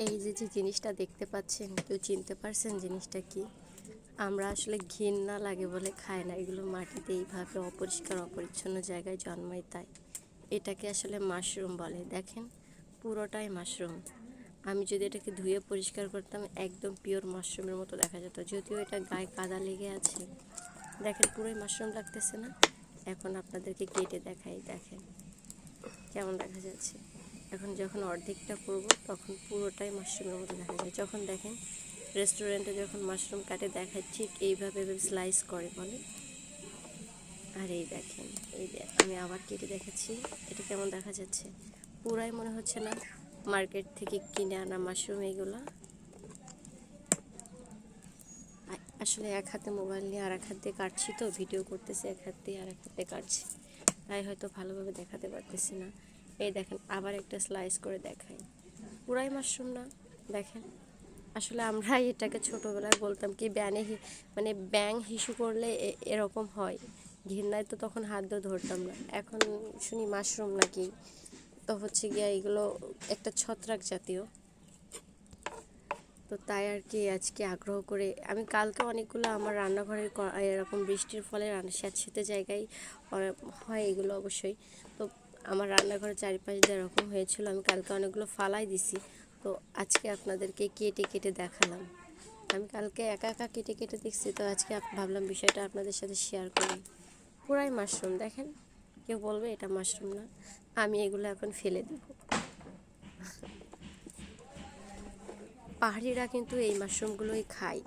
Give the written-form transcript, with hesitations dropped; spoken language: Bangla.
এই যে যে জিনিসটা দেখতে পাচ্ছেন, কেউ চিনতে পারছেন জিনিসটা কি? আমরা আসলে ঘৃণা লাগে বলে খাই না, এগুলো মাটিতে এইভাবে অপরিষ্কার অপরিচ্ছন্ন জায়গায় জন্মায়, তাই এটাকে আসলে মাশরুম বলে। দেখেন, পুরোটাই মাশরুম। আমি যদি এটাকে ধুয়ে পরিষ্কার করতাম, একদম পিওর মাশরুমের মতো দেখা যেত, যদিও এটা গায়ে কাদা লেগে আছে। দেখেন, পুরোই মাশরুম লাগতেছে না? এখন আপনাদেরকে কেটে দেখাই, দেখেন কেমন দেখা যাচ্ছে। এখন যখন অর্ধেকটা করব তখন পুরোটাই মাশরুমের মতো দেখা যায়। যখন দেখেন রেস্টুরেন্টে যখন মাশরুম কাটে দেখায়, ঠিক এইভাবে স্লাইস করে বলে। আর এই দেখেন, আমি আবার কেটে দেখাচ্ছি, এটা কেমন দেখা যাচ্ছে। পুরাই মনে হচ্ছে না মার্কেট থেকে কিনে আনা মাশরুম এগুলো। আসলে এক হাতে মোবাইল নিয়ে আর এক হাত দিয়ে কাটছি, তো ভিডিও করতেছি এক হাত দিয়ে আর এক হাতে কাটছি, তাই হয়তো ভালোভাবে দেখাতে পারতেছি না। এই দেখেন, আবার একটা স্লাইস করে দেখাই, পুরাই মাশরুম না? দেখেন, আসলে আমরা এটাকে ছোটোবেলায় বলতাম কি মানে ব্যাং হিসু করলে এরকম হয়। ঘৃণায় তো তখন হাত দিয়ে ধরতাম না, এখন শুনি মাশরুম নাকি, তো হচ্ছে গিয়া এগুলো একটা ছত্রাক জাতীয়। তো তাই আর কি আজকে আগ্রহ করে আমি কালকে অনেকগুলো আমার রান্নাঘরের এরকম বৃষ্টির ফলে স্যাঁতসেঁতে জায়গায় হয় এগুলো অবশ্যই। তো আমার রান্নাঘরের চারিপাশ দিয়ে এরকম হয়েছিল, আমি কালকে অনেকগুলো ফালাই দিছি। তো আজকে আপনাদেরকে কেটে কেটে দেখালাম। আমি কালকে একা একা কেটে কেটে দেখছি, তো আজকে ভাবলাম বিষয়টা আপনাদের সাথে শেয়ার করি। পুরাই মাশরুম, দেখেন। কেউ বলবে এটা মাশরুম না? আমি এগুলো এখন ফেলে দেব। পাহাড়িরা কিন্তু এই মাশরুমগুলোই খায়।